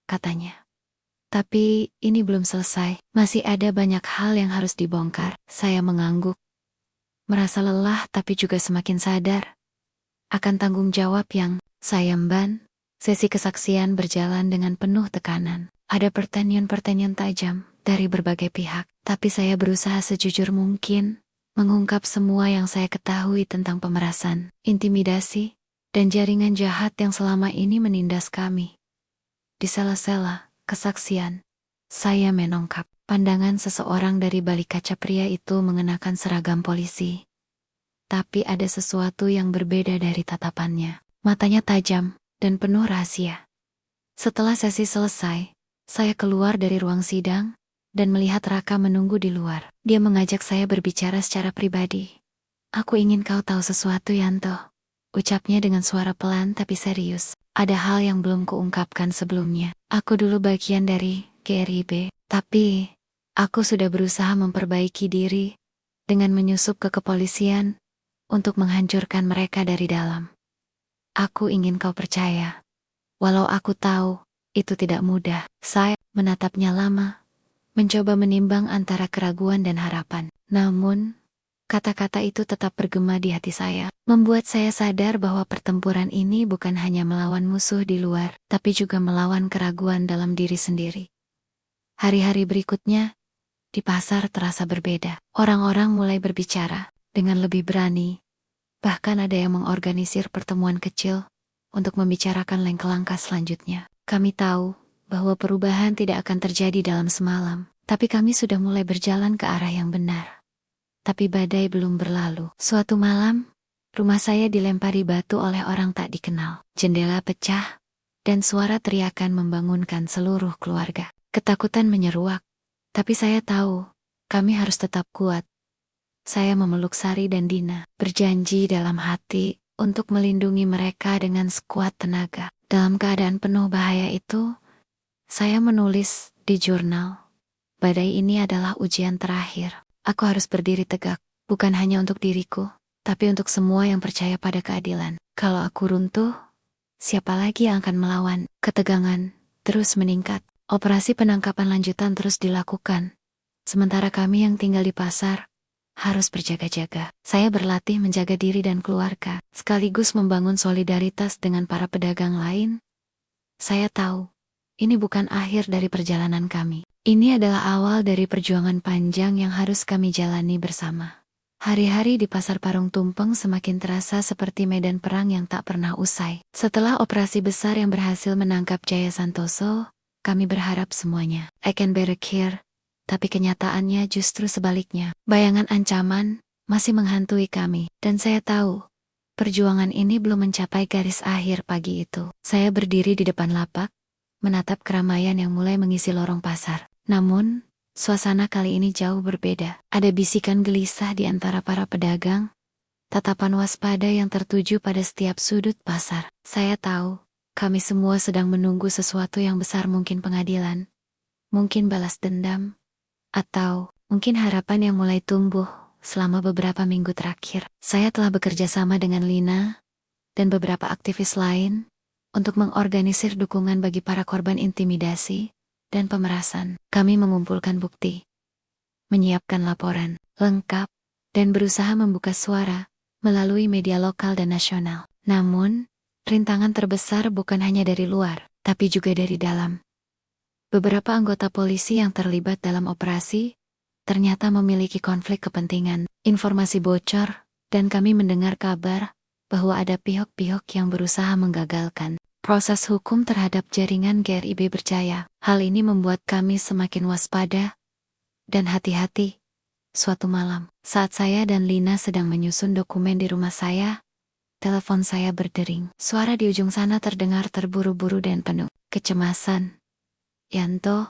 katanya. "Tapi ini belum selesai, masih ada banyak hal yang harus dibongkar." Saya mengangguk, merasa lelah tapi juga semakin sadar akan tanggung jawab yang saya emban. Sesi kesaksian berjalan dengan penuh tekanan. Ada pertanyaan-pertanyaan tajam dari berbagai pihak, tapi saya berusaha sejujur mungkin mengungkap semua yang saya ketahui tentang pemerasan, intimidasi, dan jaringan jahat yang selama ini menindas kami. Di sela-sela kesaksian, saya menangkap pandangan seseorang dari balik kaca. Pria itu mengenakan seragam polisi, tapi ada sesuatu yang berbeda dari tatapannya. Matanya tajam dan penuh rahasia. Setelah sesi selesai, saya keluar dari ruang sidang dan melihat Raka menunggu di luar. Dia mengajak saya berbicara secara pribadi. Aku ingin kau tahu sesuatu, Yanto. Ucapnya dengan suara pelan tapi serius. Ada hal yang belum kuungkapkan sebelumnya. Aku dulu bagian dari GRIB, tapi aku sudah berusaha memperbaiki diri dengan menyusup ke kepolisian untuk menghancurkan mereka dari dalam. Aku ingin kau percaya. Walau aku tahu itu tidak mudah. Saya menatapnya lama, mencoba menimbang antara keraguan dan harapan. Namun, kata-kata itu tetap bergema di hati saya, membuat saya sadar bahwa pertempuran ini bukan hanya melawan musuh di luar, tapi juga melawan keraguan dalam diri sendiri. Hari-hari berikutnya, di pasar terasa berbeda. Orang-orang mulai berbicara dengan lebih berani. Bahkan ada yang mengorganisir pertemuan kecil untuk membicarakan langkah-langkah selanjutnya. Kami tahu bahwa perubahan tidak akan terjadi dalam semalam, tapi kami sudah mulai berjalan ke arah yang benar. Tapi badai belum berlalu. Suatu malam, rumah saya dilempari batu oleh orang tak dikenal. Jendela pecah, dan suara teriakan membangunkan seluruh keluarga. Ketakutan menyeruak, tapi saya tahu, kami harus tetap kuat. Saya memeluk Sari dan Dina, berjanji dalam hati untuk melindungi mereka dengan sekuat tenaga. Dalam keadaan penuh bahaya itu, saya menulis di jurnal, badai ini adalah ujian terakhir. Aku harus berdiri tegak, bukan hanya untuk diriku, tapi untuk semua yang percaya pada keadilan. Kalau aku runtuh, siapa lagi yang akan melawan? Ketegangan terus meningkat. Operasi penangkapan lanjutan terus dilakukan. Sementara kami yang tinggal di pasar harus berjaga-jaga. Saya berlatih menjaga diri dan keluarga, sekaligus membangun solidaritas dengan para pedagang lain. Saya tahu, ini bukan akhir dari perjalanan kami. Ini adalah awal dari perjuangan panjang yang harus kami jalani bersama. Hari-hari di Pasar Parung Tumpeng semakin terasa seperti medan perang yang tak pernah usai. Setelah operasi besar yang berhasil menangkap Jaya Santoso, kami berharap semuanya akan berakhir. Tapi kenyataannya justru sebaliknya. Bayangan ancaman masih menghantui kami, dan saya tahu perjuangan ini belum mencapai garis akhir pagi itu. Saya berdiri di depan lapak, menatap keramaian yang mulai mengisi lorong pasar. Namun, suasana kali ini jauh berbeda. Ada bisikan gelisah di antara para pedagang, tatapan waspada yang tertuju pada setiap sudut pasar. Saya tahu, kami semua sedang menunggu sesuatu yang besar, mungkin pengadilan, mungkin balas dendam, atau mungkin harapan yang mulai tumbuh selama beberapa minggu terakhir. Saya telah bekerja sama dengan Lina dan beberapa aktivis lain untuk mengorganisir dukungan bagi para korban intimidasi dan pemerasan. Kami mengumpulkan bukti, menyiapkan laporan lengkap, dan berusaha membuka suara melalui media lokal dan nasional. Namun, rintangan terbesar bukan hanya dari luar, tapi juga dari dalam. Beberapa anggota polisi yang terlibat dalam operasi ternyata memiliki konflik kepentingan. Informasi bocor, dan kami mendengar kabar bahwa ada pihak-pihak yang berusaha menggagalkan proses hukum terhadap jaringan GRIB Berjaya. Hal ini membuat kami semakin waspada dan hati-hati. Suatu malam, saat saya dan Lina sedang menyusun dokumen di rumah saya, telepon saya berdering. Suara di ujung sana terdengar terburu-buru dan penuh kecemasan. Yanto,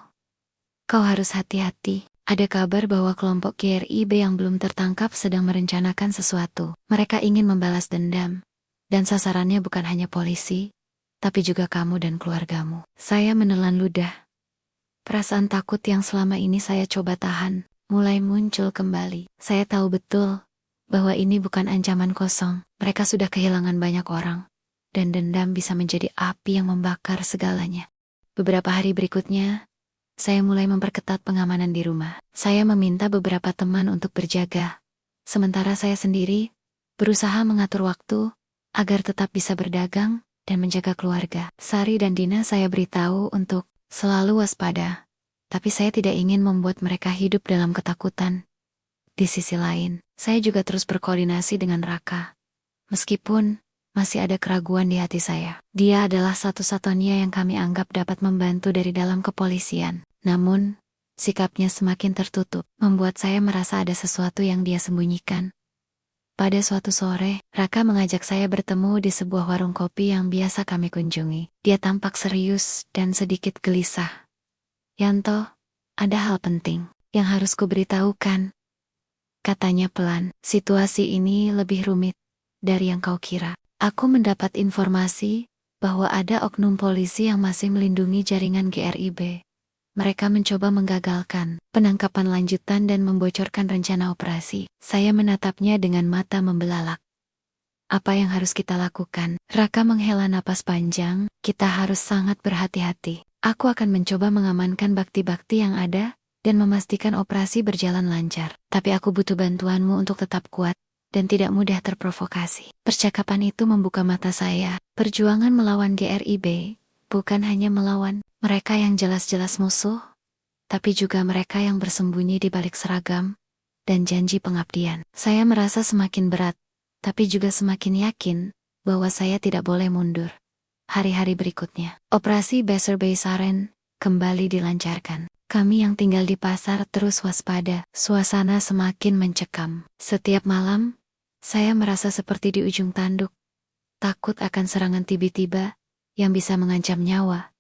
kau harus hati-hati. Ada kabar bahwa kelompok GRIB yang belum tertangkap sedang merencanakan sesuatu. Mereka ingin membalas dendam, dan sasarannya bukan hanya polisi, tapi juga kamu dan keluargamu. Saya menelan ludah. Perasaan takut yang selama ini saya coba tahan mulai muncul kembali. Saya tahu betul bahwa ini bukan ancaman kosong. Mereka sudah kehilangan banyak orang, dan dendam bisa menjadi api yang membakar segalanya. Beberapa hari berikutnya, saya mulai memperketat pengamanan di rumah. Saya meminta beberapa teman untuk berjaga, sementara saya sendiri berusaha mengatur waktu agar tetap bisa berdagang dan menjaga keluarga. Sari dan Dina saya beritahu untuk selalu waspada, tapi saya tidak ingin membuat mereka hidup dalam ketakutan. Di sisi lain, saya juga terus berkoordinasi dengan Raka. Meskipun masih ada keraguan di hati saya. Dia adalah satu-satunya yang kami anggap dapat membantu dari dalam kepolisian. Namun, sikapnya semakin tertutup, membuat saya merasa ada sesuatu yang dia sembunyikan. Pada suatu sore, Raka mengajak saya bertemu di sebuah warung kopi yang biasa kami kunjungi. Dia tampak serius dan sedikit gelisah. Yanto, ada hal penting yang harus kuberitahukan, katanya pelan. Situasi ini lebih rumit dari yang kau kira. Aku mendapat informasi bahwa ada oknum polisi yang masih melindungi jaringan GRIB. Mereka mencoba menggagalkan penangkapan lanjutan dan membocorkan rencana operasi. Saya menatapnya dengan mata membelalak. Apa yang harus kita lakukan? Raka menghela napas panjang. Kita harus sangat berhati-hati. Aku akan mencoba mengamankan bakti-bakti yang ada dan memastikan operasi berjalan lancar. Tapi aku butuh bantuanmu untuk tetap kuat dan tidak mudah terprovokasi. Percakapan itu membuka mata saya. Perjuangan melawan GRIB bukan hanya melawan mereka yang jelas-jelas musuh, tapi juga mereka yang bersembunyi di balik seragam dan janji pengabdian. Saya merasa semakin berat, tapi juga semakin yakin bahwa saya tidak boleh mundur. Hari-hari berikutnya, operasi Besar-Besaran kembali dilancarkan. Kami yang tinggal di pasar terus waspada. Suasana semakin mencekam. Setiap malam, saya merasa seperti di ujung tanduk, takut akan serangan tiba-tiba yang bisa mengancam nyawa.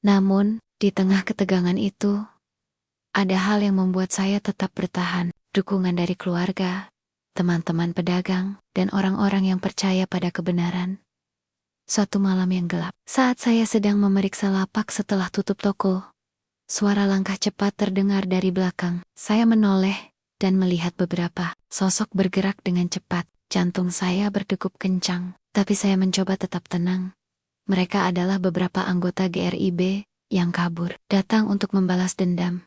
Namun, di tengah ketegangan itu, ada hal yang membuat saya tetap bertahan. Dukungan dari keluarga, teman-teman pedagang, dan orang-orang yang percaya pada kebenaran. Suatu malam yang gelap, saat saya sedang memeriksa lapak setelah tutup toko, suara langkah cepat terdengar dari belakang. Saya menoleh dan melihat beberapa sosok bergerak dengan cepat. Jantung saya berdegup kencang, tapi saya mencoba tetap tenang. Mereka adalah beberapa anggota GRIB yang kabur, datang untuk membalas dendam.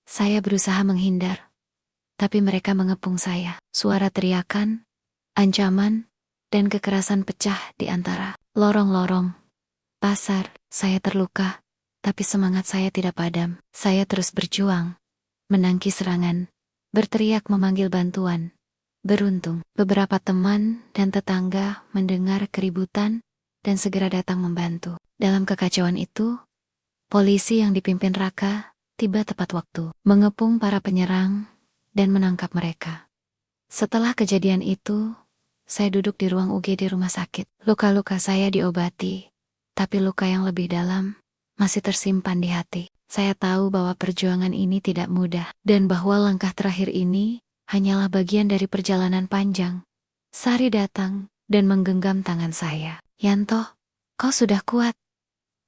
Saya berusaha menghindar, tapi mereka mengepung saya. Suara teriakan, ancaman, dan kekerasan pecah di antara lorong-lorong pasar. Saya terluka, tapi semangat saya tidak padam. Saya terus berjuang, menangkis serangan, berteriak memanggil bantuan. Beruntung, beberapa teman dan tetangga mendengar keributan dan segera datang membantu. Dalam kekacauan itu, polisi yang dipimpin Raka tiba tepat waktu, mengepung para penyerang dan menangkap mereka. Setelah kejadian itu, saya duduk di ruang UGD rumah sakit. Luka-luka saya diobati, tapi luka yang lebih dalam masih tersimpan di hati. Saya tahu bahwa perjuangan ini tidak mudah, dan bahwa langkah terakhir ini hanyalah bagian dari perjalanan panjang. Sari datang dan menggenggam tangan saya. Yanto, kau sudah kuat.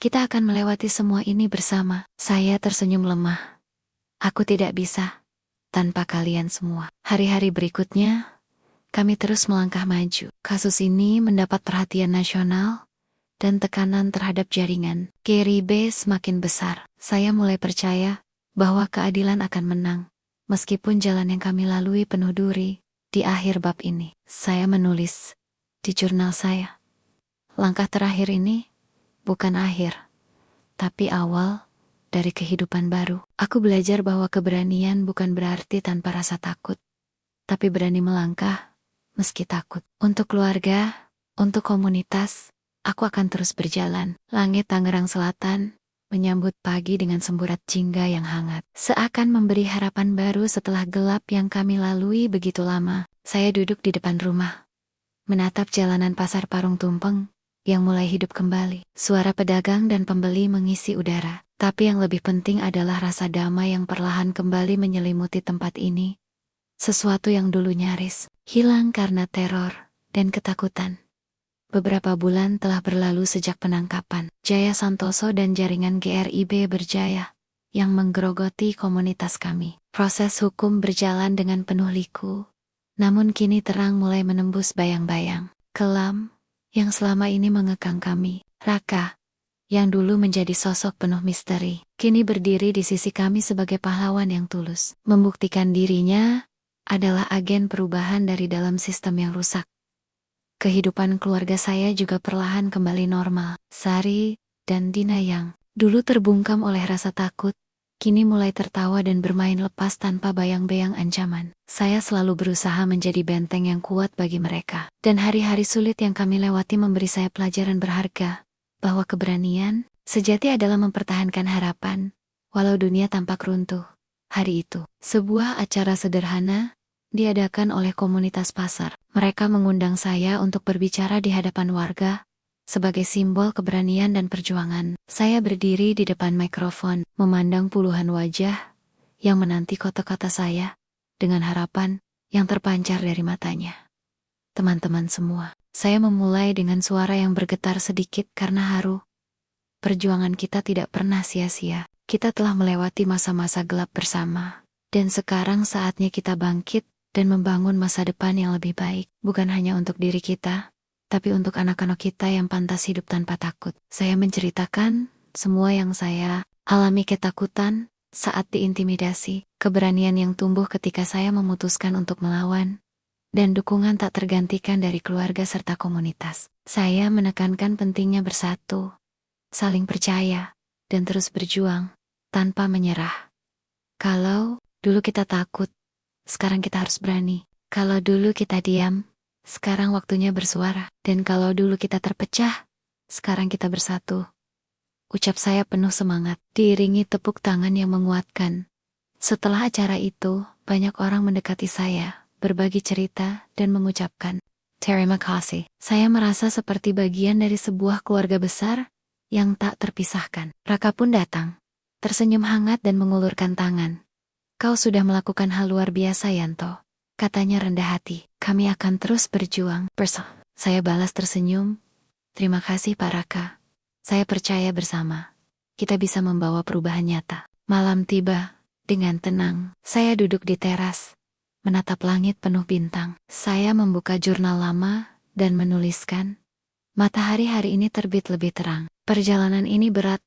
Kita akan melewati semua ini bersama. Saya tersenyum lemah. Aku tidak bisa tanpa kalian semua. Hari-hari berikutnya, kami terus melangkah maju. Kasus ini mendapat perhatian nasional dan tekanan terhadap jaringan GRIB semakin besar. Saya mulai percaya bahwa keadilan akan menang. Meskipun jalan yang kami lalui penuh duri, di akhir bab ini, saya menulis di jurnal saya. Langkah terakhir ini bukan akhir, tapi awal dari kehidupan baru. Aku belajar bahwa keberanian bukan berarti tanpa rasa takut, tapi berani melangkah meski takut. Untuk keluarga, untuk komunitas, aku akan terus berjalan. Langit Tangerang Selatan menyambut pagi dengan semburat jingga yang hangat, seakan memberi harapan baru setelah gelap yang kami lalui begitu lama. Saya duduk di depan rumah, menatap jalanan pasar Parung Tumpeng yang mulai hidup kembali. Suara pedagang dan pembeli mengisi udara, tapi yang lebih penting adalah rasa damai yang perlahan kembali menyelimuti tempat ini. Sesuatu yang dulu nyaris hilang karena teror dan ketakutan. Beberapa bulan telah berlalu sejak penangkapan Jaya Santoso dan jaringan GRIB berjaya yang menggerogoti komunitas kami. Proses hukum berjalan dengan penuh liku, namun kini terang mulai menembus bayang-bayang kelam yang selama ini mengekang kami. Raka, yang dulu menjadi sosok penuh misteri, kini berdiri di sisi kami sebagai pahlawan yang tulus, membuktikan dirinya adalah agen perubahan dari dalam sistem yang rusak. Kehidupan keluarga saya juga perlahan kembali normal. Sari dan Dina yang dulu terbungkam oleh rasa takut, kini mulai tertawa dan bermain lepas tanpa bayang-bayang ancaman. Saya selalu berusaha menjadi benteng yang kuat bagi mereka. Dan hari-hari sulit yang kami lewati memberi saya pelajaran berharga, bahwa keberanian sejati adalah mempertahankan harapan, walau dunia tampak runtuh. Hari itu, sebuah acara sederhana diadakan oleh komunitas pasar. Mereka mengundang saya untuk berbicara di hadapan warga, sebagai simbol keberanian dan perjuangan. Saya berdiri di depan mikrofon, memandang puluhan wajah, yang menanti kata-kata saya dengan harapan yang terpancar dari matanya. Teman-teman semua, saya memulai dengan suara yang bergetar sedikit karena haru. Perjuangan kita tidak pernah sia-sia. Kita telah melewati masa-masa gelap bersama. Dan sekarang saatnya kita bangkit dan membangun masa depan yang lebih baik. Bukan hanya untuk diri kita, tapi untuk anak-anak kita yang pantas hidup tanpa takut. Saya menceritakan semua yang saya alami, ketakutan saat diintimidasi, keberanian yang tumbuh ketika saya memutuskan untuk melawan, dan dukungan tak tergantikan dari keluarga serta komunitas. Saya menekankan pentingnya bersatu, saling percaya, dan terus berjuang tanpa menyerah. Kalau dulu kita takut, sekarang kita harus berani. Kalau dulu kita diam, sekarang waktunya bersuara. Dan kalau dulu kita terpecah, sekarang kita bersatu. Ucap saya penuh semangat, diiringi tepuk tangan yang menguatkan. Setelah acara itu, banyak orang mendekati saya, berbagi cerita, dan mengucapkan, "Terima kasih." Saya merasa seperti bagian dari sebuah keluarga besar yang tak terpisahkan. Raka pun datang, tersenyum hangat dan mengulurkan tangan. "Kau sudah melakukan hal luar biasa, Yanto," katanya rendah hati. "Kami akan terus berjuang bersama." Saya balas tersenyum, "Terima kasih Pak Raka. Saya percaya bersama kita bisa membawa perubahan nyata." Malam tiba, dengan tenang, saya duduk di teras, menatap langit penuh bintang. Saya membuka jurnal lama dan menuliskan, "Matahari hari ini terbit lebih terang. Perjalanan ini berat,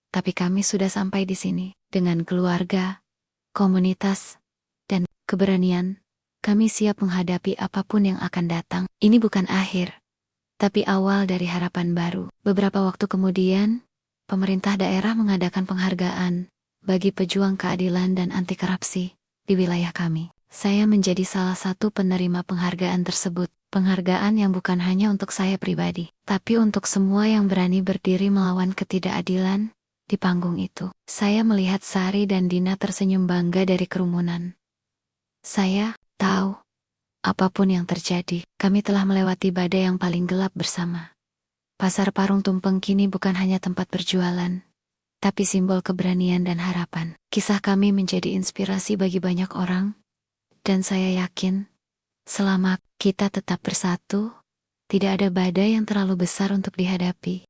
tapi kami sudah sampai di sini. Dengan keluarga, komunitas, dan keberanian, kami siap menghadapi apapun yang akan datang. Ini bukan akhir, tapi awal dari harapan baru." Beberapa waktu kemudian, pemerintah daerah mengadakan penghargaan bagi pejuang keadilan dan anti korupsi di wilayah kami. Saya menjadi salah satu penerima penghargaan tersebut. Penghargaan yang bukan hanya untuk saya pribadi, tapi untuk semua yang berani berdiri melawan ketidakadilan di panggung itu. Saya melihat Sari dan Dina tersenyum bangga dari kerumunan. Saya tahu, apapun yang terjadi, kami telah melewati badai yang paling gelap bersama. Pasar Parung Tumpeng kini bukan hanya tempat berjualan, tapi simbol keberanian dan harapan. Kisah kami menjadi inspirasi bagi banyak orang, dan saya yakin, selama kita tetap bersatu, tidak ada badai yang terlalu besar untuk dihadapi.